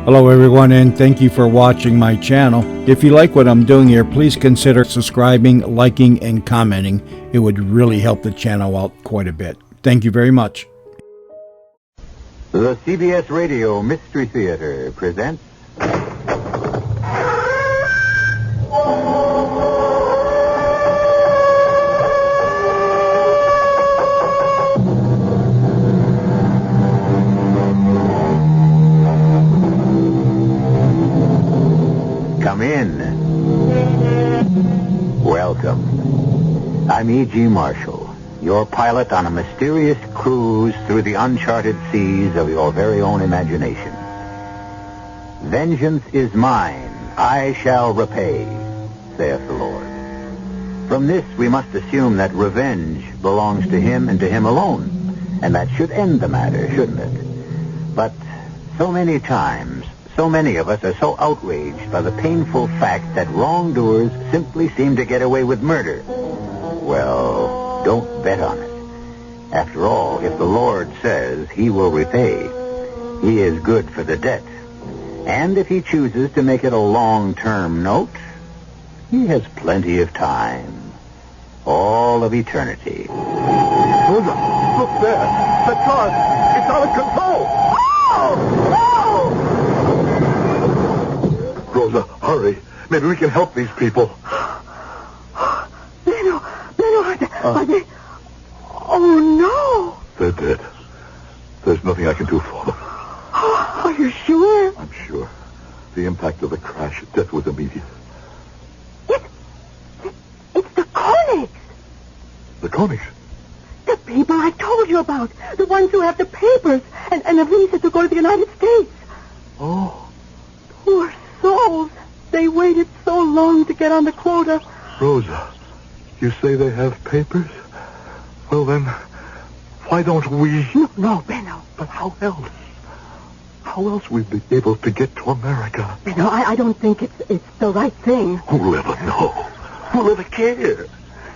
Hello everyone, and thank you for watching my channel. If you like what I'm doing here, please consider subscribing, liking, and commenting. It would really help the channel out quite a bit. Thank you very much. The CBS Radio Mystery Theater presents... Come in. Welcome. I'm E.G. Marshall, your pilot on a mysterious cruise through the uncharted seas of your very own imagination. Vengeance is mine, I shall repay, saith the Lord. From this we must assume that revenge belongs to him and to him alone, and that should end the matter, shouldn't it? But so many times, so many of us are so outraged by the painful fact that wrongdoers simply seem to get away with murder. Well, don't bet on it. After all, if the Lord says he will repay, he is good for the debt. And if he chooses to make it a long-term note, he has plenty of time. All of eternity. Rosa, look there. The car. It's out of control. Oh! Rosa, hurry. Maybe we can help these people. Benno, are they... Oh, no. They're dead. There's nothing I can do for them. Are you sure? I'm sure. The impact of the crash, death was immediate. It's the Konigs. The Konigs? The people I told you about. The ones who have the papers and a visa to go to the United States. Oh. Poor souls. They waited so long to get on the quota. Rosa, you say they have papers? Well, then, why don't we... No, Benno. But how else? How else we'd be able to get to America? Benno, I don't think it's the right thing. Who'll ever know? Who'll ever care?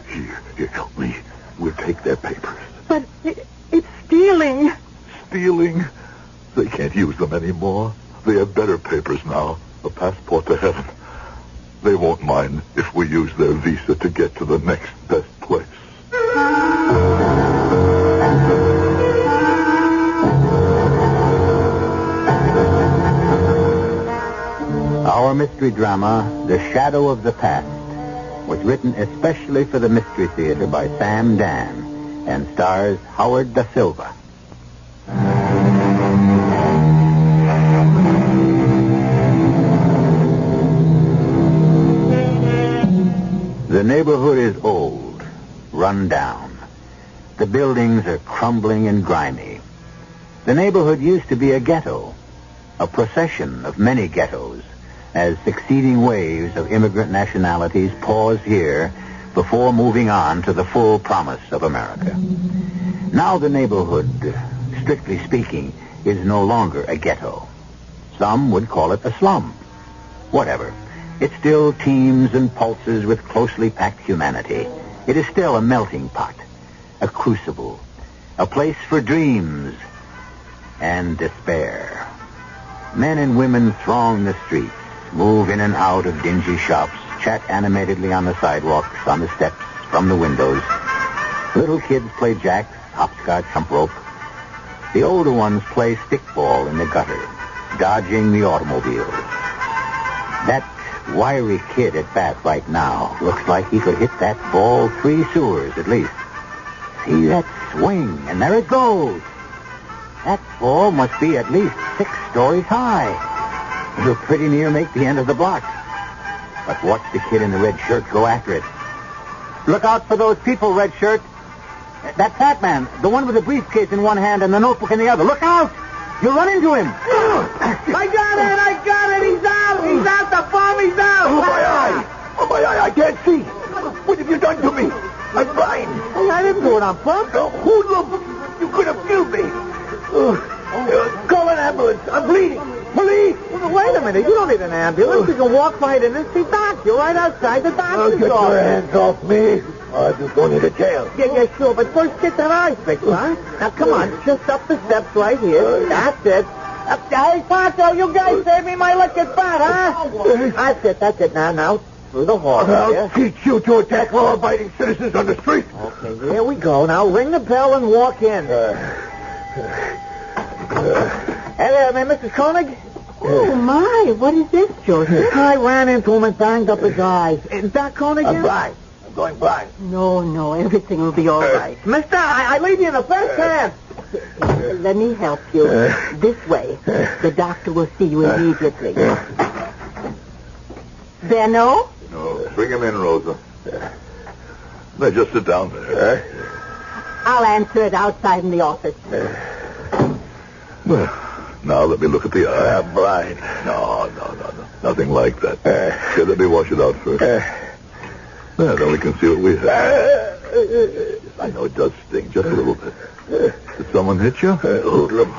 Here, help me. We'll take their papers. But it's stealing. Stealing? They can't use them anymore. They have better papers now. A passport to heaven. They won't mind if we use their visa to get to the next best place. Our mystery drama, The Shadow of the Past, was written especially for the Mystery Theater by Sam Dan and stars Howard Da Silva. The neighborhood is old, run down. The buildings are crumbling and grimy. The neighborhood used to be a ghetto, a procession of many ghettos, as succeeding waves of immigrant nationalities pause here before moving on to the full promise of America. Now the neighborhood, strictly speaking, is no longer a ghetto. Some would call it a slum. Whatever. It still teems and pulses with closely packed humanity. It is still a melting pot, a crucible, a place for dreams and despair. Men and women throng the streets, move in and out of dingy shops, chat animatedly on the sidewalks, on the steps, from the windows. Little kids play jacks, hopscotch, hump rope. The older ones play stickball in the gutter, dodging the automobiles. That wiry kid at bat right now looks like he could hit that ball 3 sewers at least. See that swing, and there it goes. That ball must be at least 6 stories high. It'll pretty near make the end of the block. But watch the kid in the red shirt go after it. Look out for those people, red shirt. That fat man, the one with the briefcase in one hand and the notebook in the other. Look out! You'll run into him. I got it. He's out. The bomb, he's out. Oh, my eye. I can't see. What have you done to me? I'm blind. I didn't do it on purpose. Hoodlum! You could have killed me. Call an ambulance. I'm bleeding. Police! Well, wait a minute. You don't need an ambulance. You can walk right in and see Doc. You're right outside the doctor's Get office. your hands off me. I'm just going into jail. Yeah, sure. But first get that eye fixed, huh? Now, come on. Just up the steps right here. That's it. Hey, Tonto, you guys saved me my liquor spot, huh? That's it. Now, through the hall. I'll teach you to attack law-abiding citizens on the street. Okay, here we go. Now, ring the bell and walk in. Hey there, Mrs. Koenig. Oh, my. What is this, Joseph? I ran into him and banged up his eyes. Is that Koenig? I'm blind. I'm going blind. No, everything will be all right. Mister, I leave you in the best hands. Let me help you. This way. The doctor will see you immediately. Benno? No, bring him in, Rosa. Now, just sit down there. I'll answer it outside in the office. Well, now let me look at the eye. I'm blind. No. Nothing like that. Here, let me wash it out first. Then we can see what we have. I know it does sting just a little bit. Did someone hit you? Hoodlum.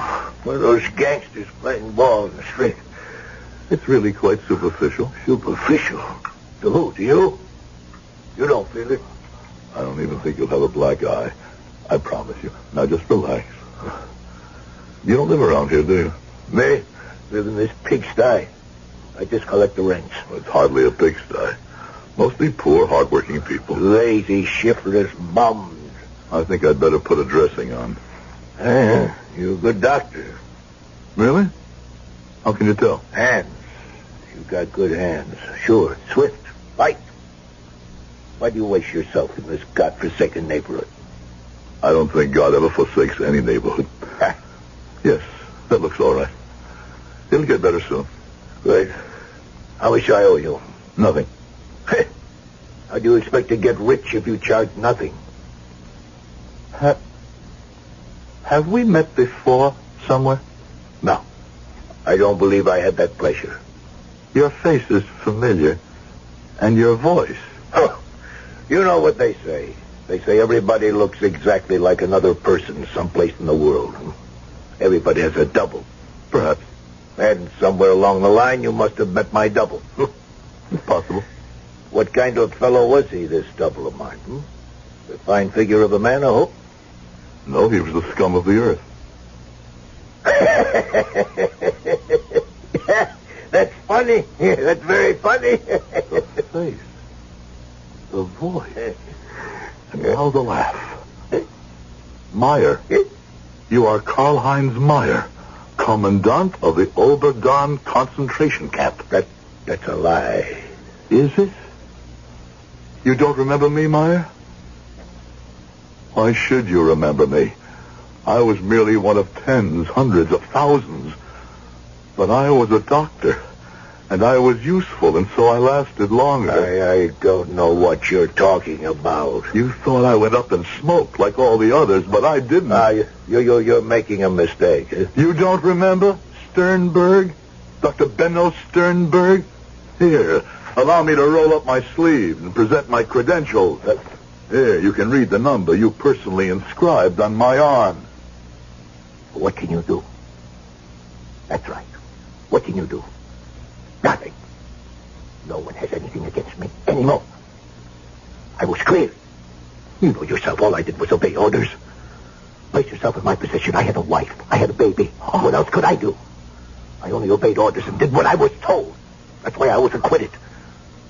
One of those gangsters playing ball in the street. It's really quite superficial. Superficial? To who? To you? You don't feel it? I don't even think you'll have a black eye. I promise you. Now just relax. You don't live around here, do you? Me? Live in this pigsty. I just collect the rents. Well, it's hardly a pigsty. Mostly poor, hard-working people. Lazy, shiftless bums. I think I'd better put a dressing on. You're a good doctor. Really? How can you tell? Hands. You got good hands. Sure. Swift. Light. Why do you waste yourself in this godforsaken neighborhood? I don't think God ever forsakes any neighborhood. Yes, that looks all right. It'll get better soon. Good. How much I owe you? Nothing. How do you expect to get rich if you charge nothing? Have we met before somewhere? No. I don't believe I had that pleasure. Your face is familiar. And your voice. Oh, you know what they say. They say everybody looks exactly like another person someplace in the world. Everybody has a double. Perhaps. And somewhere along the line, you must have met my double. It's possible. What kind of fellow was he, this double of mine? The fine figure of a man, I hope? No, he was the scum of the earth. That's funny. That's very funny. The face. The voice. And now the laugh. Meyer. You are Karl-Heinz Meyer, commandant of the Oberdorn concentration camp. That's a lie. Is it? You don't remember me, Meyer? Why should you remember me? I was merely one of tens, hundreds of thousands. But I was a doctor, and I was useful, and so I lasted longer. I don't know what you're talking about. You thought I went up in smoke like all the others, but I didn't. You're making a mistake. You don't remember Sternberg? Dr. Benno Sternberg? Here, allow me to roll up my sleeve and present my credentials. Here, you can read the number you personally inscribed on my arm. What can you do? That's right. What can you do? Nothing. No one has anything against me anymore. I was clear. You know yourself, all I did was obey orders. Place yourself in my position. I had a wife. I had a baby. What else could I do? I only obeyed orders and did what I was told. That's why I was acquitted.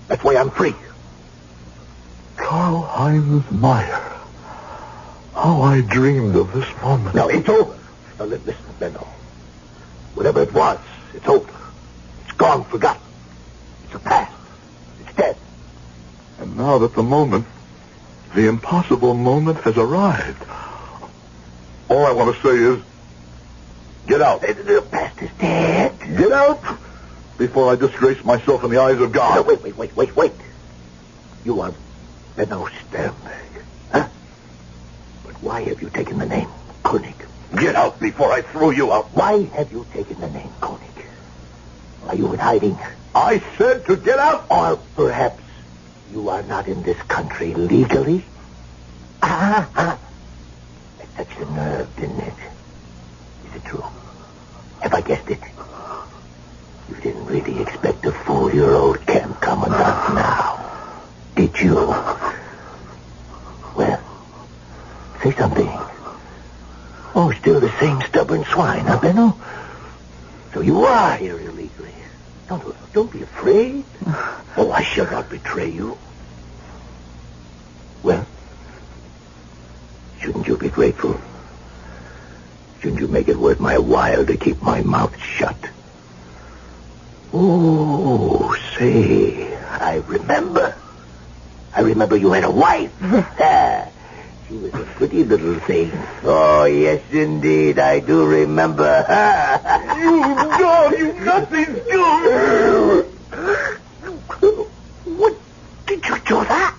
That's why I'm free. Karl-Heinz Meyer. How I dreamed of this moment. Now, it's over. Now, listen, Benno. Whatever it was, it's over. It's gone, forgotten. It's a past. It's dead. And now that the impossible moment has arrived, all I want to say is, get out. The past is dead. Get out before I disgrace myself in the eyes of God. No, wait. You are Benno Sternberg, huh? But why have you taken the name Koenig? Get out before I throw you out. Why have you taken the name Koenig? Are you in hiding? I said to get out. Or perhaps you are not in this country legally? That touched the nerve, didn't it? Is it true? Have I guessed it? You didn't really expect to fool your old camp commandant now, did you? Well, say something. Oh, still the same stubborn swine, huh, Benno? So you are here illegally. Don't be afraid. Oh, I shall not betray you. Well, shouldn't you be grateful? Shouldn't you make it worth my while to keep my mouth shut? Oh, say, I remember. I remember you had a wife. She was a pretty little thing. Oh, yes, indeed, I do remember. You dog, you nothing do. What did you do that?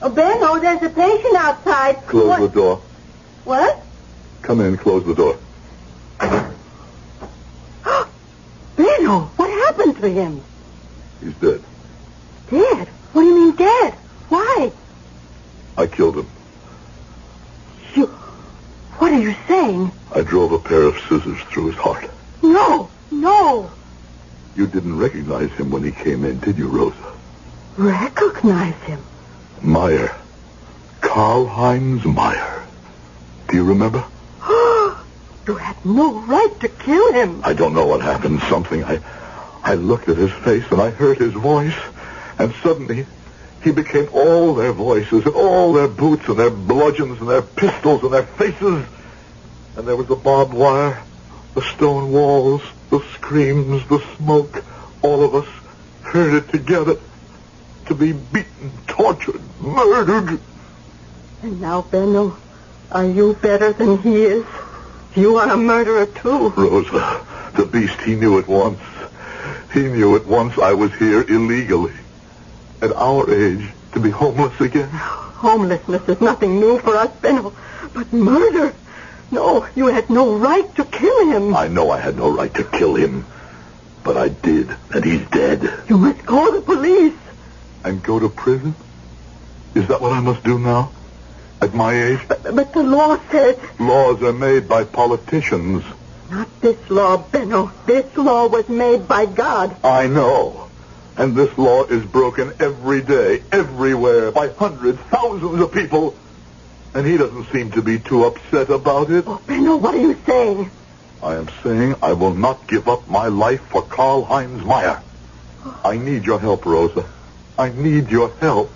Oh, Benno, there's a patient outside. Close the door. What? Come in, close the door. Benno, what happened to him? He's dead. Dead? What do you mean dead? Why? I killed him. You... What are you saying? I drove a pair of scissors through his heart. No. You didn't recognize him when he came in, did you, Rosa? Recognize him? Meyer. Karl-Heinz Meyer. Do you remember? You had no right to kill him. I don't know what happened. Something. I looked at his face and I heard his voice. And suddenly, he became all their voices and all their boots and their bludgeons and their pistols and their faces. And there was the barbed wire, the stone walls, the screams, the smoke. All of us heard it together. To be beaten, tortured, murdered. And now, Benno, are you better than he is? You are a murderer, too. Rosa, the beast, he knew it once. He knew it once I was here illegally. At our age, to be homeless again. Homelessness is nothing new for us, Benno. But murder? No, you had no right to kill him. I know I had no right to kill him. But I did, and he's dead. You must call the police. And go to prison? Is that what I must do now? At my age? But the law says... Laws are made by politicians. Not this law, Benno. This law was made by God. I know. And this law is broken every day, everywhere, by hundreds, thousands of people. And he doesn't seem to be too upset about it. Oh, Benno, what are you saying? I am saying I will not give up my life for Karl-Heinz Meyer. I need your help, Rosa. I need your help.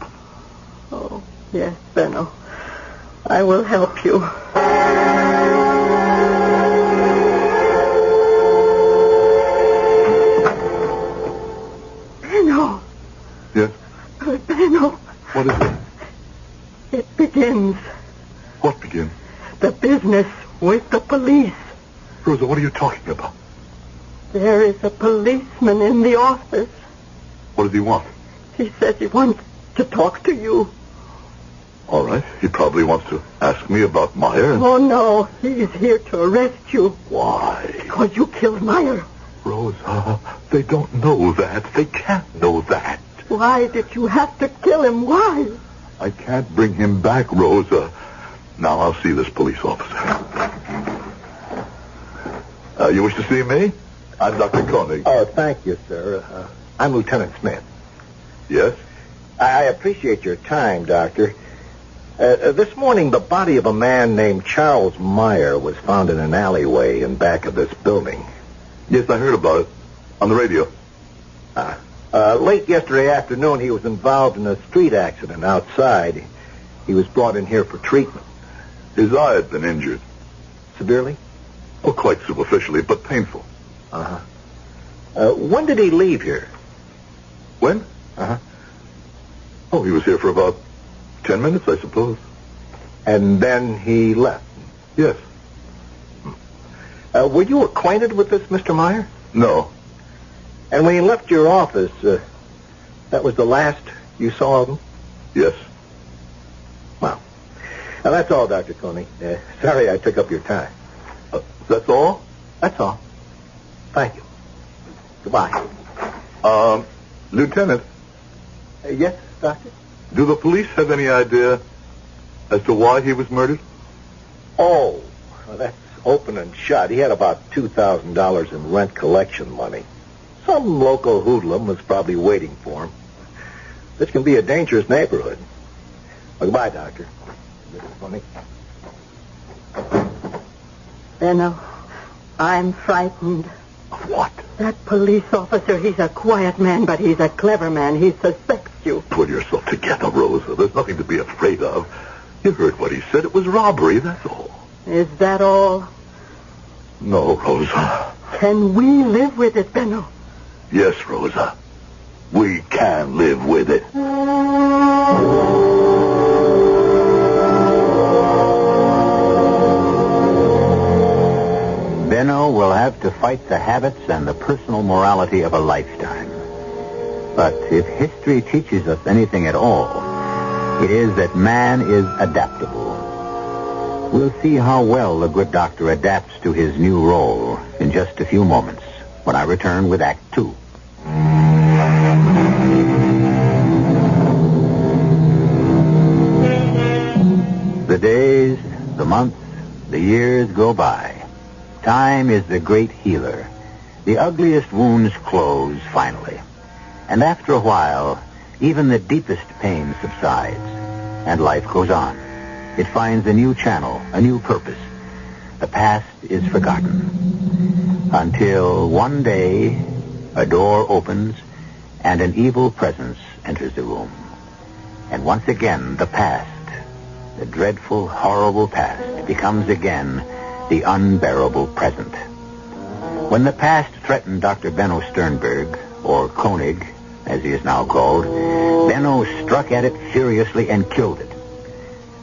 Oh, yes, Benno. I will help you. Benno. Yes? Benno. What is it? It begins. What begins? The business with the police. Rosa, what are you talking about? There is a policeman in the office. What does he want? He says he wants to talk to you. All right. He probably wants to ask me about Meyer. Oh, no. He's here to arrest you. Why? Because you killed Meyer. Rosa, they don't know that. They can't know that. Why did you have to kill him? Why? I can't bring him back, Rosa. Now I'll see this police officer. You wish to see me? I'm Dr. Koenig. Oh, thank you, sir. I'm Lieutenant Smith. Yes? I appreciate your time, Doctor. This morning, the body of a man named Charles Meyer was found in an alleyway in back of this building. Yes, I heard about it. On the radio. Late yesterday afternoon, he was involved in a street accident outside. He was brought in here for treatment. His eye had been injured. Severely? Oh, quite superficially, but painful. When did he leave here? When? Oh, he was here for about 10 minutes, I suppose. And then he left? Yes. Were you acquainted with this Mr. Meyer? No. And when he left your office, that was the last you saw of him? Yes. Well, that's all, Dr. Koenig. Sorry I took up your time. That's all? That's all. Thank you. Goodbye. Lieutenant, Yes, Doctor? do the police have any idea as to why he was murdered? Oh, well, that's open and shut. He had about $2,000 in rent collection money. Some local hoodlum was probably waiting for him. This can be a dangerous neighborhood. Well, goodbye, Doctor. This is funny. Benno, I'm frightened. Of what? That police officer, he's a quiet man, but he's a clever man. He suspects you. Pull yourself together, Rosa. There's nothing to be afraid of. You heard what he said. It was robbery, that's all. Is that all? No, Rosa. Can we live with it, Benno? Yes, Rosa. We can live with it. Benno will have to fight the habits and the personal morality of a lifetime. But if history teaches us anything at all, it is that man is adaptable. We'll see how well the good doctor adapts to his new role in just a few moments when I return with Act 2. The days, the months, the years go by. Time is the great healer. The ugliest wounds close finally. And after a while, even the deepest pain subsides, and life goes on. It finds a new channel, a new purpose. The past is forgotten. Until one day, a door opens, and an evil presence enters the room. And once again, the past, the dreadful, horrible past, becomes again the unbearable present. When the past threatened Dr. Benno Sternberg, or Koenig, as he is now called, Benno struck at it furiously and killed it.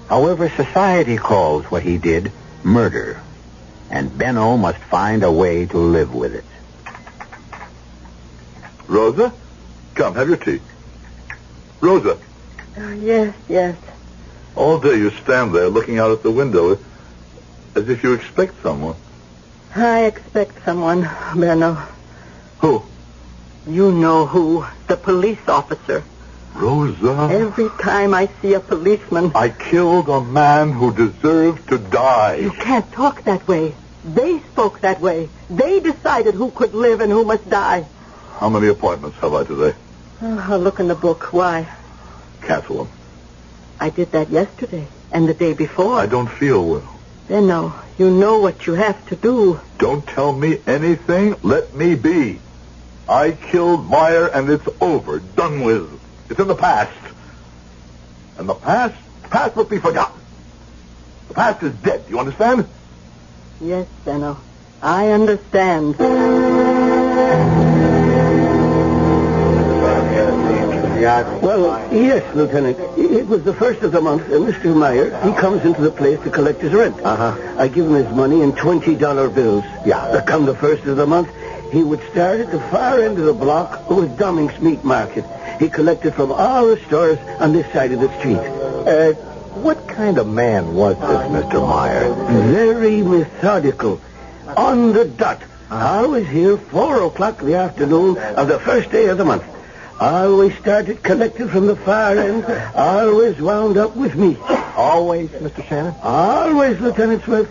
However, society calls what he did murder, and Benno must find a way to live with it. Rosa? Come, have your tea. Rosa. Yes. All day you stand there looking out at the window as if you expect someone. I expect someone, Benno. Who? You know who. The police officer. Rosa. Every time I see a policeman... I killed a man who deserved to die. You can't talk that way. They spoke that way. They decided who could live and who must die. How many appointments have I today? I'll look in the book. Why? Cancel them. I did that yesterday and the day before. I don't feel well. Benno, you know what you have to do. Don't tell me anything. Let me be. I killed Meyer, and it's over. Done with. It's in the past. And the past must be forgotten. The past is dead. You understand? Yes, Benno. I understand. Well, yes, Lieutenant. It was the first of the month, and Mr. Meyer, he comes into the place to collect his rent. I give him his money in $20 bills. Yeah. Come the first of the month, he would start at the far end of the block with Domming's Meat Market. He collected from all the stores on this side of the street. What kind of man was this, Mr. Meyer? Very methodical. On the dot. Always here 4 o'clock in the afternoon of the first day of the month. Always started collecting from the far end. Always wound up with me. Always, Mr. Shannon? Always, Lieutenant Smith.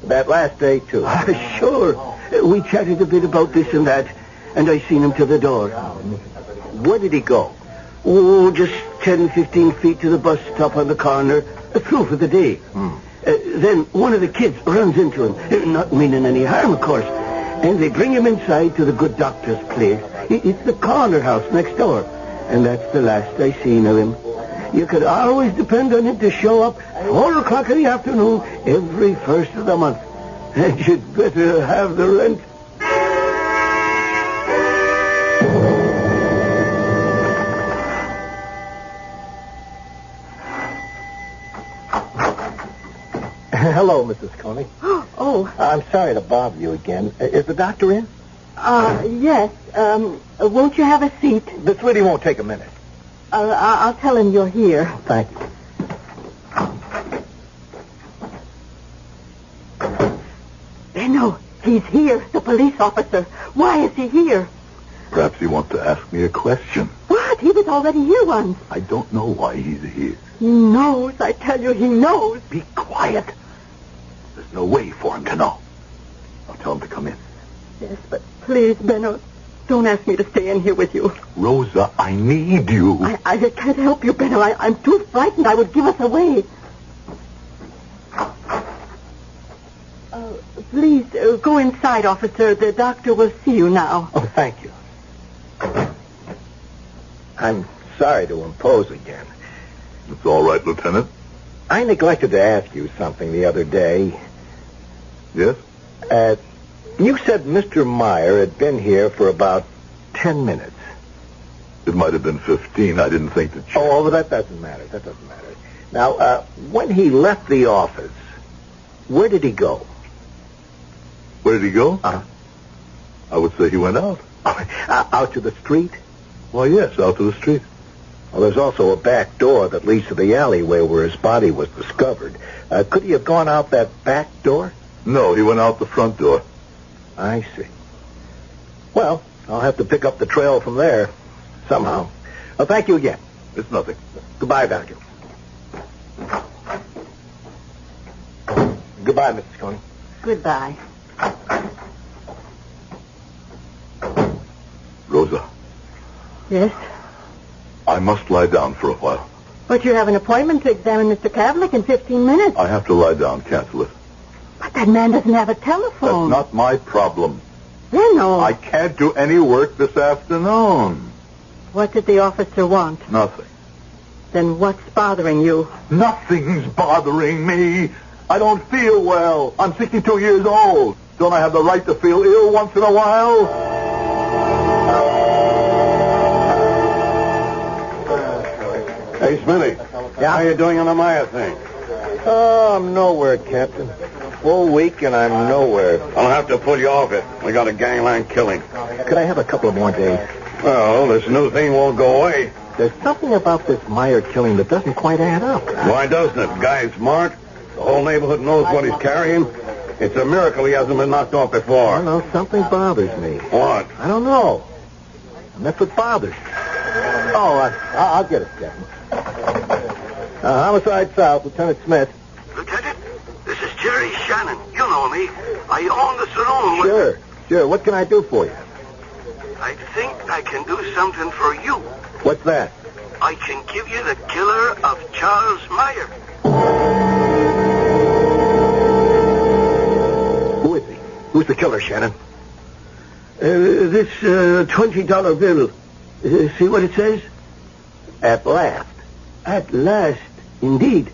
That last day, too? Sure. We chatted a bit about this and that, and I seen him to the door. Where did he go? Oh, just 10, 15 feet to the bus stop on the corner. Through for the day. Then one of the kids runs into him, not meaning any harm, of course. And they bring him inside to the good doctor's place. It's the corner house next door. And that's the last I seen of him. You could always depend on him to show up 4 o'clock in the afternoon every first of the month. And you'd better have the rent. Hello, Mrs. Koenig. Oh. I'm sorry to bother you again. Is the doctor in? Yes. Won't you have a seat? This really won't take a minute. I'll tell him you're here. Thank you. Benno, he's here, the police officer. Why is he here? Perhaps he wants to ask me a question. What? He was already here once. I don't know why he's here. He knows, I tell you, he knows. Be quiet. There's no way for him to know. I'll tell him to come in. Yes, but please, Benno, don't ask me to stay in here with you. Rosa, I need you. I can't help you, Benno. I'm too frightened. I would give us away. Please, go inside, officer. The doctor will see you now. Oh, thank you. I'm sorry to impose again. It's all right, Lieutenant. I neglected to ask you something the other day. Yes? You said Mr. Meyer had been here for about 10 minutes. It might have been 15. I didn't think to check. Oh, that doesn't matter. That doesn't matter. Now, when he left the office, where did he go? Where did he go? Uh-huh. I would say he went out. Out to the street? Well, yes, out to the street. Well, there's also a back door that leads to the alleyway where his body was discovered. Could he have gone out that back door? No, he went out the front door. I see. Well, I'll have to pick up the trail from there, somehow. Well, thank you again. It's nothing. Goodbye, Vacuum. Goodbye, Mrs. Coney. Goodbye. Rosa, Yes? I must lie down for a while. But you have an appointment to examine Mr. Kavlik in 15 minutes. I have to lie down. Cancel it. But that man doesn't have a That's telephone. not my problem. Benno. I can't do any work this afternoon. What did the officer want? Nothing. Then what's bothering you? Nothing's bothering me. I don't feel well. I'm 62 years old. Don't I have the right to feel ill once in a while? Hey, Smithy. Yeah? How you doing on the Meyer thing? Oh, I'm nowhere, Captain. Full week and I'm nowhere. I'll have to pull you off it. We got a gangland killing. Could I have a couple of more days? Well, this new thing won't go away. There's something about this Meyer killing that doesn't quite add up. Why doesn't it? Guy's smart. The whole neighborhood knows what he's carrying. It's a miracle he hasn't been knocked off I before. don't know. Something bothers me. What? I don't know. And that's what bothers me. Oh, I'll get it, Captain. Homicide South, Lieutenant Smith. Lieutenant, this is Jerry Shannon. You know me. I own the saloon. Sure. What can I do for you? I think I can do something for you. What's that? I can give you the killer of Charles Meyer. Who is he? Who's the killer, Shannon? This $20 bill. See what it says? At last. At last, indeed.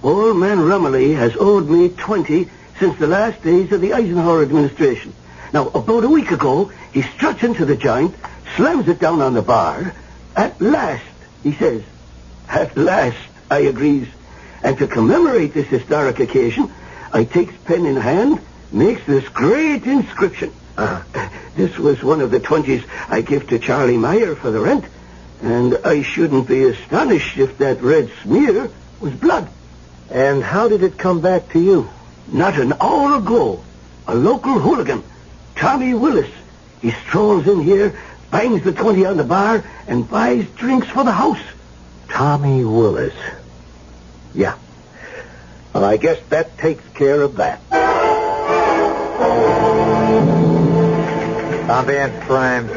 Old man Rumley has owed me 20 since the last days of the Eisenhower administration. Now, about a week ago, he struts into the joint, slams it down on the bar. At last, he says. At last, I agrees. And to commemorate this historic occasion, I takes pen in hand, makes this great inscription. This was one of the 20s I give to Charlie Meyer for the rent. And I shouldn't be astonished if that red smear was blood. And how did it come back to you? Not an hour ago, a local hooligan, Tommy Willis, he strolls in here, bangs the 20 on the bar, and buys drinks for the house. Tommy Willis. Yeah. Well, I guess that takes care of that. I'm being framed.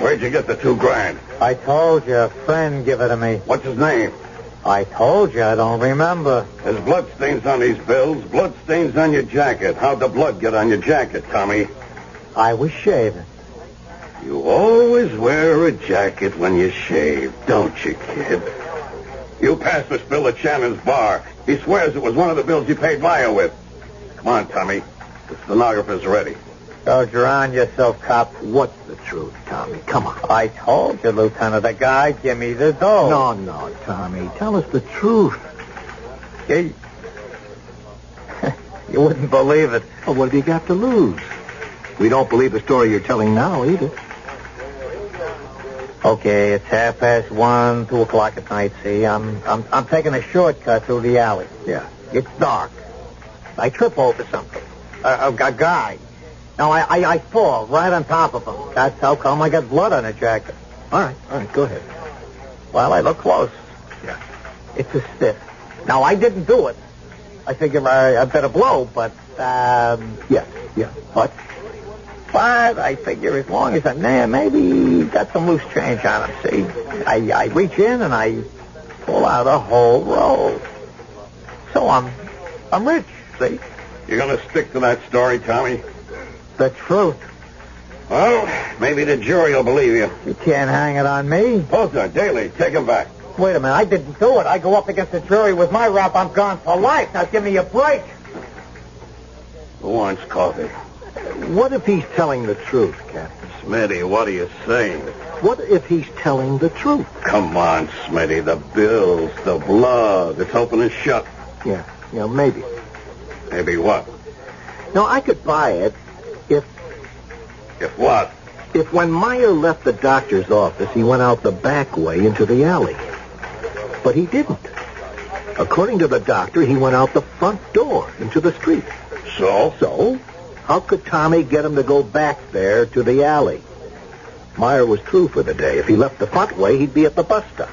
Where'd you get the $2,000? I told you, a friend give it to me. What's his name? I told you, I don't remember. There's bloodstains on these bills, bloodstains on your jacket. How'd the blood get on your jacket, Tommy? I was shaving. You always wear a jacket when you shave, don't you, kid? You passed this bill at Shannon's bar. He swears it was one of the bills you paid Meyer with. Come on, Tommy. The stenographer's ready. Don't you on yourself, cop. What's the truth, Tommy? Come on. I told you, Lieutenant, the guy give me the dough. No, Tommy. Tell us the truth. You wouldn't believe it. Well, what have you got to lose? We don't believe the story you're telling now, either. Okay, it's 1:30, 2 o'clock at night, see? I'm taking a shortcut through the alley. Yeah. It's dark. I trip over something. A guy. Now, I fall right on top of him. That's how come I got blood on the jacket. All right, go ahead. Well, I look close. Yeah. It's a stiff. Now, I didn't do it. I figure I better blow, but, Yeah. What? But I figure as long as I'm there, maybe got some loose change on him, see? I reach in and I pull out a whole roll. So I'm rich, see? You gonna stick to that story, Tommy? The truth. Well, maybe the jury will believe you. You can't hang it on me. Poser, Daly, take him back. Wait a minute, I didn't do it. I go up against the jury with my rap, I'm gone for life. Now give me a break. Who wants coffee? What if he's telling the truth, Captain? Smitty, what are you saying? What if he's telling the truth? Come on, Smitty, the bills, the blood, it's open and shut. Yeah, maybe. Maybe what? No, I could buy it if What? If when Meyer left the doctor's office, he went out the back way into the alley. But he didn't. According to the doctor, he went out the front door into the street. So? How could Tommy get him to go back there to the alley? Meyer was through for the day. If he left the front way, he'd be at the bus stop.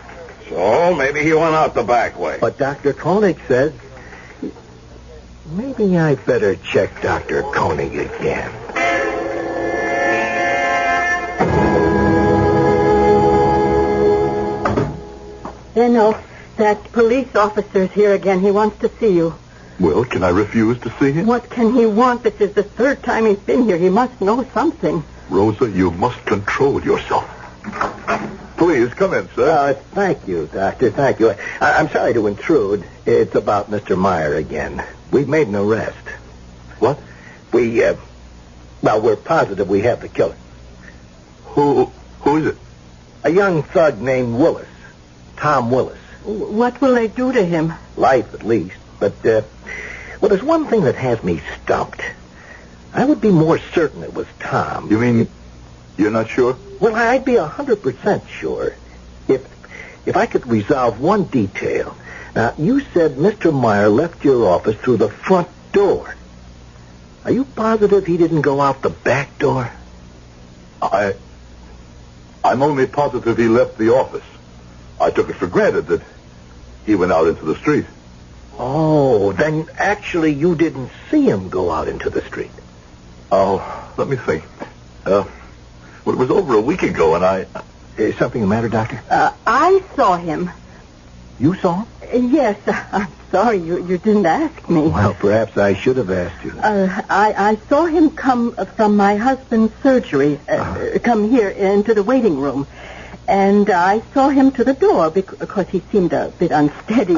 So maybe he went out the back way. But Dr. Koenig says... Maybe I better check Dr. Koenig again. Benno, that police officer's here again. He wants to see you. Well, can I refuse to see him? What can he want? This is the third time he's been here. He must know something. Rosa, you must control yourself. Please, come in, sir. Thank you, Doctor. Thank you. I'm sorry to intrude. It's about Mr. Meyer again. We've made an arrest. What? We're positive we have the killer. Who is it? A young thug named Willis. Tom Willis. What will they do to him? Life, at least. But, there's one thing that has me stumped. I would be more certain it was Tom. You mean you're not sure? Well, I'd be 100% sure if I could resolve one detail. Now, you said Mr. Meyer left your office through the front door. Are you positive he didn't go out the back door? I'm only positive he left the office. I took it for granted that he went out into the street. Oh, then actually you didn't see him go out into the street. Oh, let me think. Well, it was over a week ago, and Is something the matter, Doctor? I saw him. You saw him? Yes, I'm sorry you didn't ask me. Well, perhaps I should have asked you. I saw him come from my husband's surgery, come here into the waiting room. And I saw him to the door because he seemed a bit unsteady.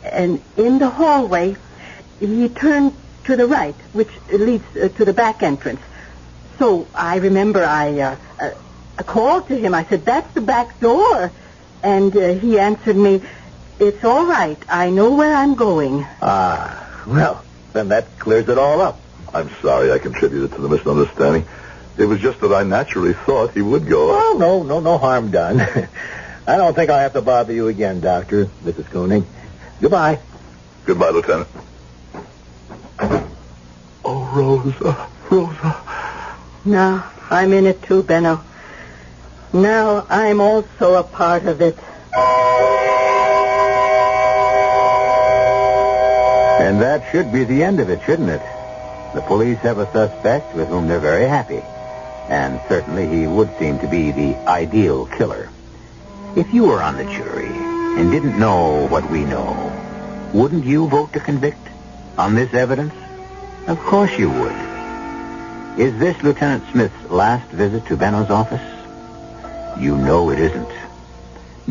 And in the hallway, he turned to the right, which leads to the back entrance. So I remember I called to him. I said, "That's the back door." And he answered me, "It's all right. I know where I'm going." Well, then that clears it all up. I'm sorry I contributed to the misunderstanding. It was just that I naturally thought he would go out. Oh, no harm done. I don't think I'll have to bother you again, Doctor, Mrs. Koenig. Goodbye. Goodbye, Lieutenant. Oh, Rosa. Now I'm in it too, Benno. Now I'm also a part of it. And that should be the end of it, shouldn't it? The police have a suspect with whom they're very happy. And certainly he would seem to be the ideal killer. If you were on the jury and didn't know what we know, wouldn't you vote to convict on this evidence? Of course you would. Is this Lieutenant Smith's last visit to Benno's office? You know it isn't.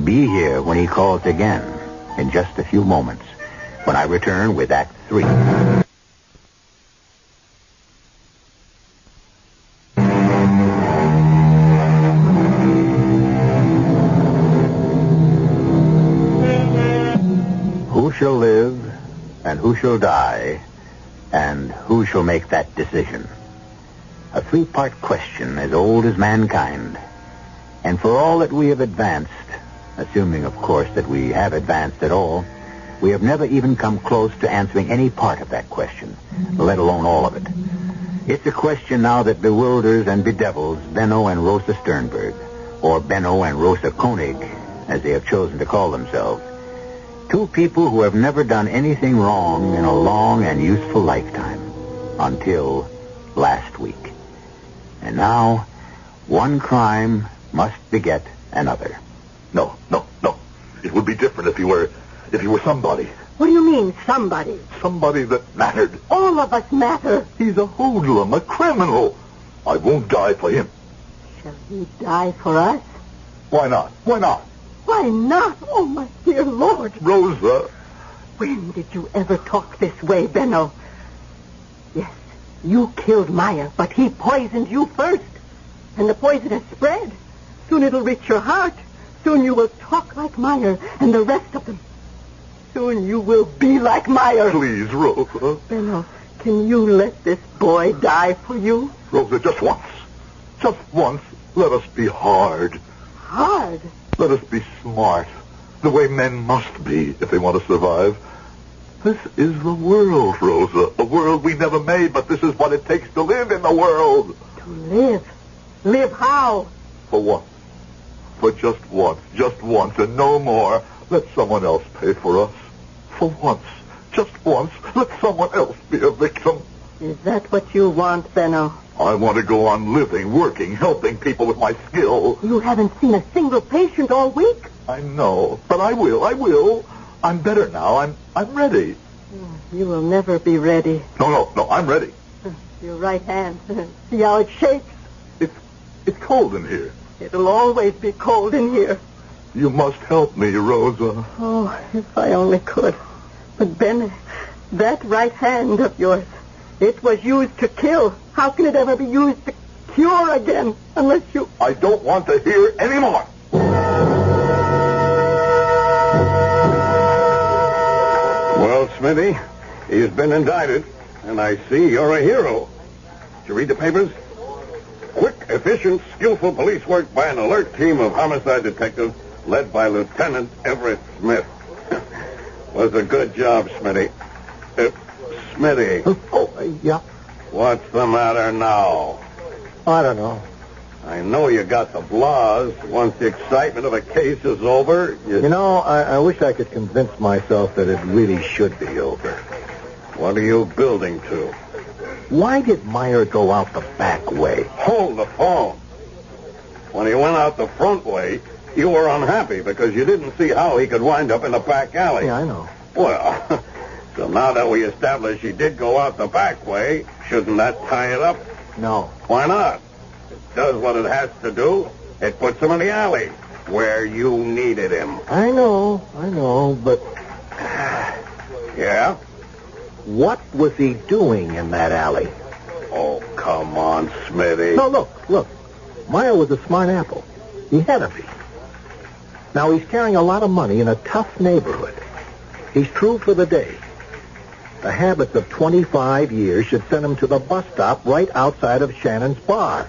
Be here when he calls again in just a few moments, when I return with Act 3. Who shall live, and who shall die, and who shall make that decision? A three-part question as old as mankind. And for all that we have advanced, assuming, of course, that we have advanced at all, we have never even come close to answering any part of that question, let alone all of it. It's a question now that bewilders and bedevils Benno and Rosa Sternberg, or Benno and Rosa Koenig, as they have chosen to call themselves. Two people who have never done anything wrong in a long and useful lifetime, until last week. And now, one crime must beget another. No. It would be different if he were somebody. What do you mean, somebody? Somebody that mattered. All of us matter. He's a hoodlum, a criminal. I won't die for him. Shall he die for us? Why not? Why not? Why not? Oh, my dear Lord. Rosa. When did you ever talk this way, Benno? Yes, you killed Meyer, but he poisoned you first. And the poison has spread. Soon it'll reach your heart. Soon you will talk like Meyer and the rest of them. Soon you will be like Meyer. Please, Rosa. Benno, can you let this boy die for you? Rosa, just once. Just once, let us be hard. Hard? Let us be smart. The way men must be if they want to survive. This is the world, Rosa. A world we never made, but this is what it takes to live in the world. To live? Live how? For once. For just once, and no more. Let someone else pay for us. For once, just once, let someone else be a victim. Is that what you want, Benno? I want to go on living, working, helping people with my skill. You haven't seen a single patient all week. I know, but I will. I'm better now. I'm ready. You will never be ready. No, I'm ready. Your right hand. See how it shakes? It's cold in here. It'll always be cold in here. You must help me, Rosa. Oh, if I only could. But Ben, that right hand of yours, it was used to kill. How can it ever be used to cure again unless you... I don't want to hear any more. Well, Smithy, he's been indicted, and I see you're a hero. Did you read the papers? Quick, efficient, skillful police work by an alert team of homicide detectives led by Lieutenant Everett Smith. Was a good job, Smitty. Smitty. Yeah. What's the matter now? I don't know. I know you got the blahs. Once the excitement of a case is over, You know, I wish I could convince myself that it really should be over. What are you building to? Why did Meyer go out the back way? Hold the phone. When he went out the front way, you were unhappy because you didn't see how he could wind up in the back alley. Yeah, I know. Well, so now that we established he did go out the back way, shouldn't that tie it up? No. Why not? It does what it has to do. It puts him in the alley where you needed him. I know, but... Yeah? What was he doing in that alley? Oh, come on, Smitty. No, look. Meyer was a smart apple. He had to be. Now, he's carrying a lot of money in a tough neighborhood. He's through for the day. The habits of 25 years should send him to the bus stop right outside of Shannon's bar,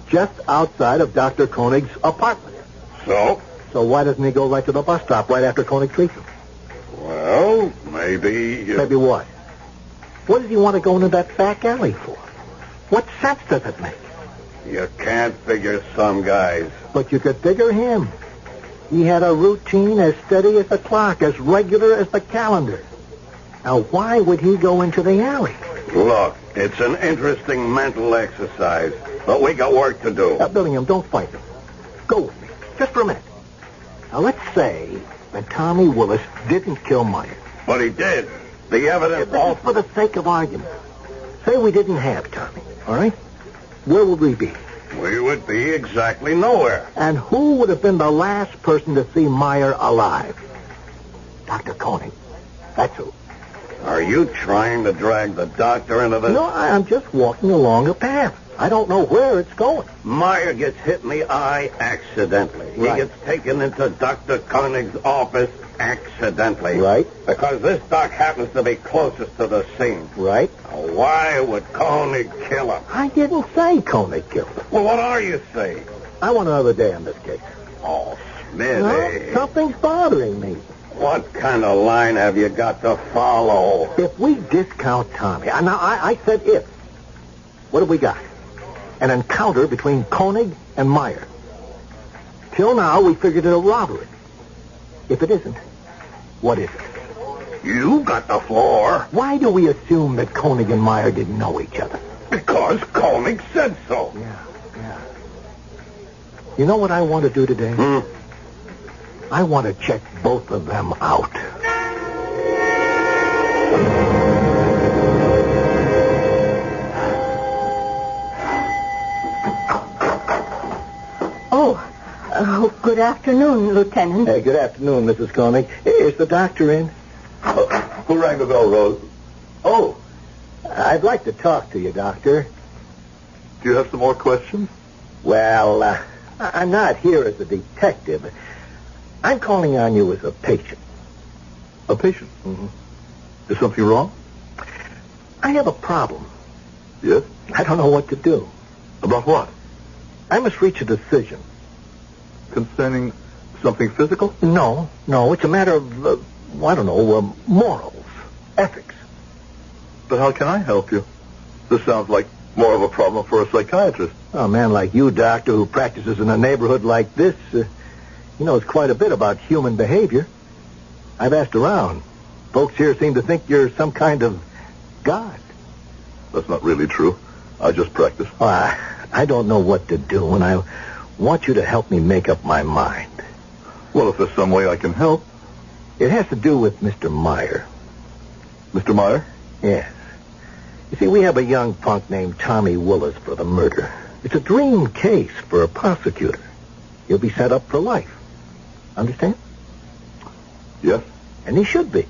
just outside of Dr. Koenig's apartment. So? So why doesn't he go right to the bus stop right after Koenig treats him? Well, maybe... Maybe what? What does he want to go into that back alley for? What sense does it make? You can't figure some guys. But you could figure him. He had a routine as steady as the clock, as regular as the calendar. Now, why would he go into the alley? Look, it's an interesting mental exercise, but we got work to do. Billingham, don't fight me. Go with me, just for a minute. Now, let's say that Tommy Willis didn't kill Meyer. But he did. The evidence all... For the sake of argument. Say we didn't have Tommy, all right? Where would we be? We would be exactly nowhere. And who would have been the last person to see Meyer alive? Dr. Koenig. That's who. Are you trying to drag the doctor into this? No, I'm just walking along a path. I don't know where it's going. Meyer gets hit in the eye accidentally. Right. He gets taken into Dr. Koenig's office accidentally. Right. Because this doc happens to be closest to the scene. Right. Now, why would Koenig kill him? I didn't say Koenig killed him. Well, what are you saying? I want another day on this case. Oh, Smitty. No, something's bothering me. What kind of line have you got to follow? If we discount Tommy, now I said if. What have we got? An encounter between Koenig and Meyer. Till now, we figured it a robbery. If it isn't, what is it? You got the floor. Why do we assume that Koenig and Meyer didn't know each other? Because Koenig said so. Yeah. You know what I want to do today? I want to check both of them out. Oh, good afternoon, Lieutenant. Hey, good afternoon, Mrs. Koenig. Is the doctor in? Who rang the bell, Rose? Oh, I'd like to talk to you, Doctor. Do you have some more questions? Well, I'm not here as a detective. I'm calling on you as a patient. A patient? Mm-hmm. Is something wrong? I have a problem. Yes? I don't know what to do. About what? I must reach a decision. Concerning something physical? No, it's a matter of, morals, ethics. But how can I help you? This sounds like more of a problem for a psychiatrist. A man like you, Doctor, who practices in a neighborhood like this, he knows quite a bit about human behavior. I've asked around. Folks here seem to think you're some kind of god. That's not really true. I just practice. Oh, I don't know what to do, and I want you to help me make up my mind. Well, if there's some way I can help. It has to do with Mr. Meyer. Mr. Meyer? Yes. You see, we have a young punk named Tommy Willis for the murder. It's a dream case for a prosecutor. He'll be set up for life. Understand? Yes. And he should be.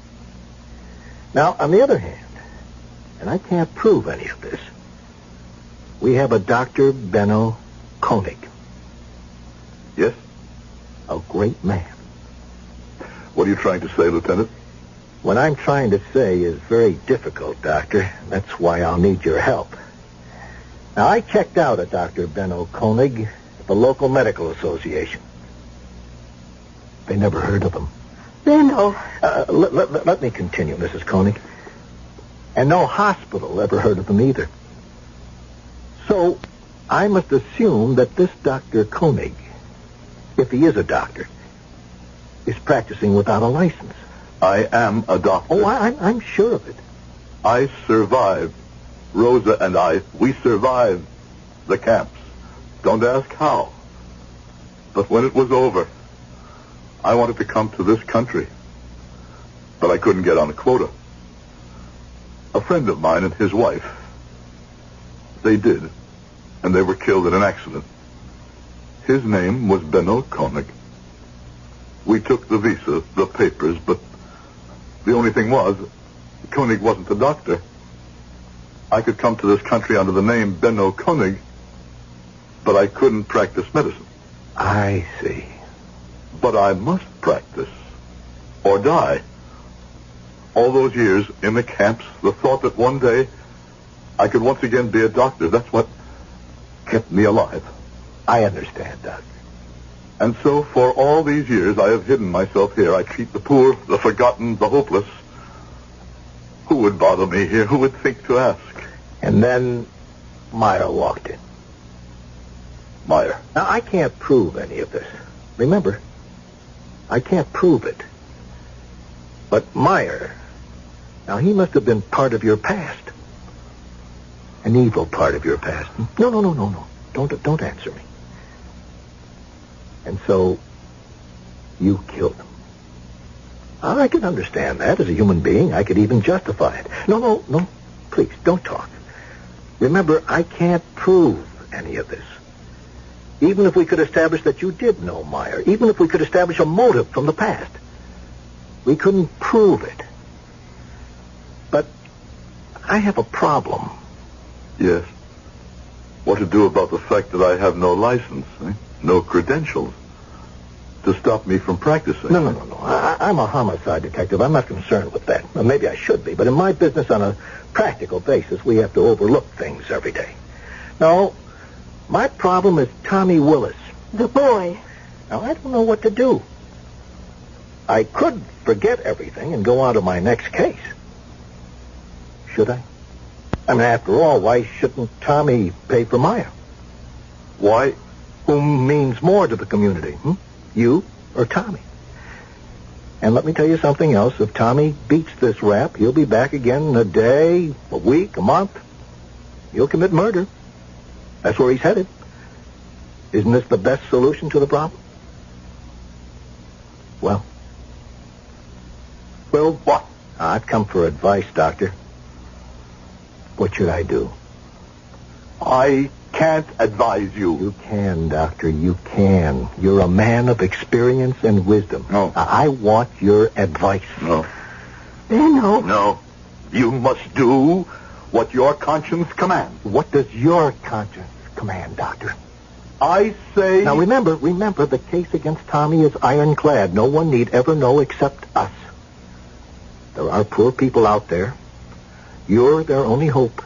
Now, on the other hand, and I can't prove any of this, we have a Dr. Benno Koenig. Yes? A great man. What are you trying to say, Lieutenant? What I'm trying to say is very difficult, Doctor. That's why I'll need your help. Now, I checked out a Dr. Benno Koenig at the local medical association. They never heard of him. Benno. Let me continue, Mrs. Koenig. And no hospital ever heard of him either. So, I must assume that this Dr. Koenig, if he is a doctor, is practicing without a license. I am a doctor. Oh, I'm sure of it. I survived. Rosa and I, we survived the camps. Don't ask how. But when it was over, I wanted to come to this country. But I couldn't get on a quota. A friend of mine and his wife, they did. And they were killed in an accident. His name was Benno Koenig. We took the visa, the papers, but the only thing was, Koenig wasn't a doctor. I could come to this country under the name Benno Koenig, but I couldn't practice medicine. I see. But I must practice, or die. All those years in the camps, the thought that one day I could once again be a doctor, that's what kept me alive. I understand, Doctor. And so, for all these years, I have hidden myself here. I treat the poor, the forgotten, the hopeless. Who would bother me here? Who would think to ask? And then Meyer walked in. Meyer. Now, I can't prove any of this. Remember, I can't prove it. But Meyer, now he must have been part of your past. An evil part of your past. No. Don't answer me. And so, you killed him. I can understand that as a human being. I could even justify it. No. Please, don't talk. Remember, I can't prove any of this. Even if we could establish that you did know Meyer, even if we could establish a motive from the past, we couldn't prove it. But I have a problem. Yes. What to do about the fact that I have no license, no credentials, to stop me from practicing? No. I'm a homicide detective. I'm not concerned with that. Well, maybe I should be, but in my business, on a practical basis, we have to overlook things every day. No, my problem is Tommy Willis. The boy. Now, I don't know what to do. I could forget everything and go on to my next case. Should I? I mean, after all, why shouldn't Tommy pay for Meyer? Why? Whom means more to the community? You or Tommy? And let me tell you something else. If Tommy beats this rap, he'll be back again in a day, a week, a month. He'll commit murder. That's where he's headed. Isn't this the best solution to the problem? Well, what? I've come for advice, Doctor. What should I do? I can't advise you. You can, Doctor. You can. You're a man of experience and wisdom. No. I want your advice. No. Benno. No. You must do what your conscience commands. What does your conscience command, Doctor? I say... Now remember, the case against Tommy is ironclad. No one need ever know except us. There are poor people out there. You're their only hope.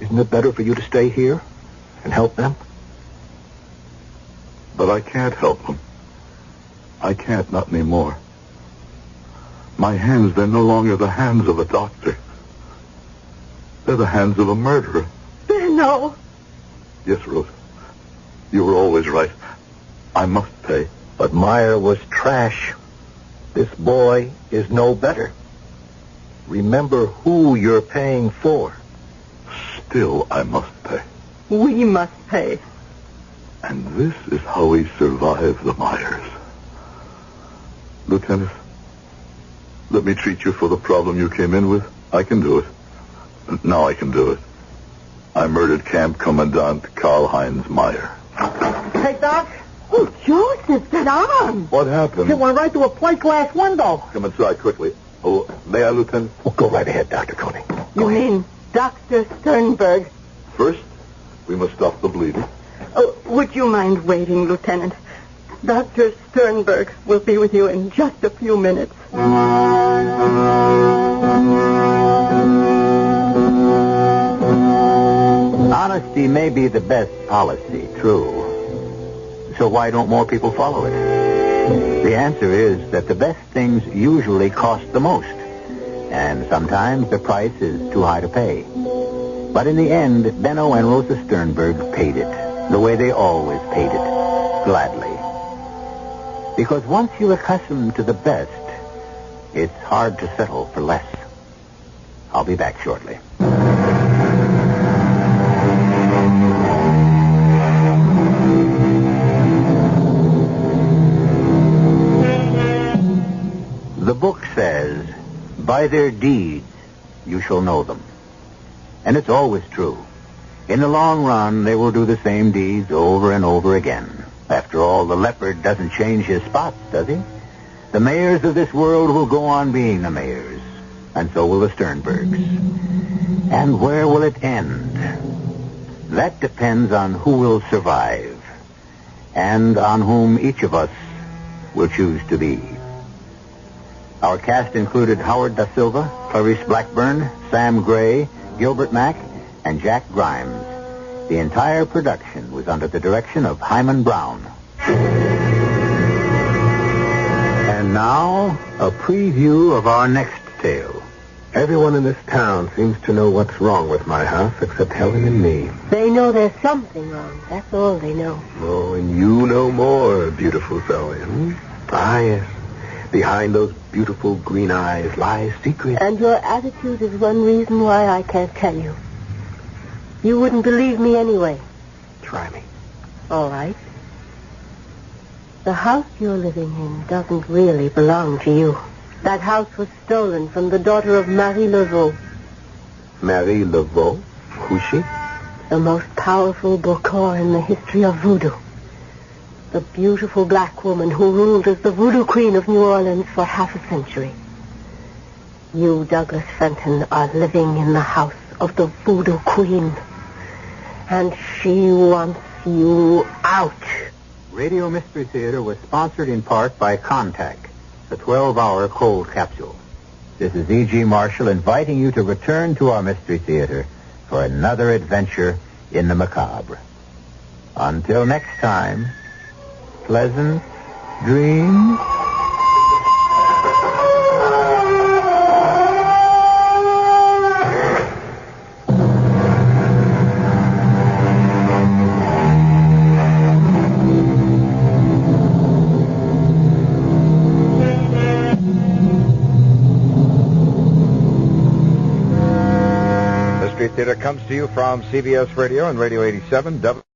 Isn't it better for you to stay here and help them? But I can't help them. I can't, not anymore. My hands, they're no longer the hands of a doctor. They're the hands of a murderer. Benno. Yes, Rose. You were always right. I must pay. But Meyer was trash. This boy is no better. Remember who you're paying for. Still, I must pay. We must pay. And this is how we survive the Myers. Lieutenant, let me treat you for the problem you came in with. I can do it. Now I can do it. I murdered Camp Commandant Karl-Heinz Meyer. Hey, Doc. Oh, Joseph, that arm. What happened? It went right through a plate glass window. Come inside quickly. Oh, may I, Lieutenant? Well, go right ahead, Dr. Koenig. You mean Dr. Sternberg? First, we must stop the bleeding. Oh, would you mind waiting, Lieutenant? Dr. Sternberg will be with you in just a few minutes. Honesty may be the best policy, true. So why don't more people follow it? The answer is that the best things usually cost the most. And sometimes the price is too high to pay. But in the end, Benno and Rosa Sternberg paid it, the way they always paid it, gladly. Because once you're accustomed to the best, it's hard to settle for less. I'll be back shortly. The book says, by their deeds you shall know them. And it's always true. In the long run, they will do the same deeds over and over again. After all, the leopard doesn't change his spots, does he? The mayors of this world will go on being the mayors. And so will the Sternbergs. And where will it end? That depends on who will survive. And on whom each of us will choose to be. Our cast included Howard Da Silva, Clarice Blackburn, Sam Gray, Gilbert Mack, and Jack Grimes. The entire production was under the direction of Hyman Brown. And now, a preview of our next tale. Everyone in this town seems to know what's wrong with my house except Helen and me. They know there's something wrong. That's all they know. Oh, and you know more, beautiful Zoe. Ah, yes. Behind those beautiful green eyes lies secret. And your attitude is one reason why I can't tell you. You wouldn't believe me anyway. Try me. All right. The house you're living in doesn't really belong to you. That house was stolen from the daughter of Marie Laveau. Marie Laveau? Who's she? The most powerful Bokor in the history of voodoo. The beautiful black woman who ruled as the voodoo queen of New Orleans for half a century. You, Douglas Fenton, are living in the house of the voodoo queen. And she wants you out. Radio Mystery Theater was sponsored in part by Contact, the 12-hour cold capsule. This is E.G. Marshall inviting you to return to our Mystery Theater for another adventure in the macabre. Until next time, pleasant dreams. Mystery Theater comes to you from CBS Radio and Radio 87.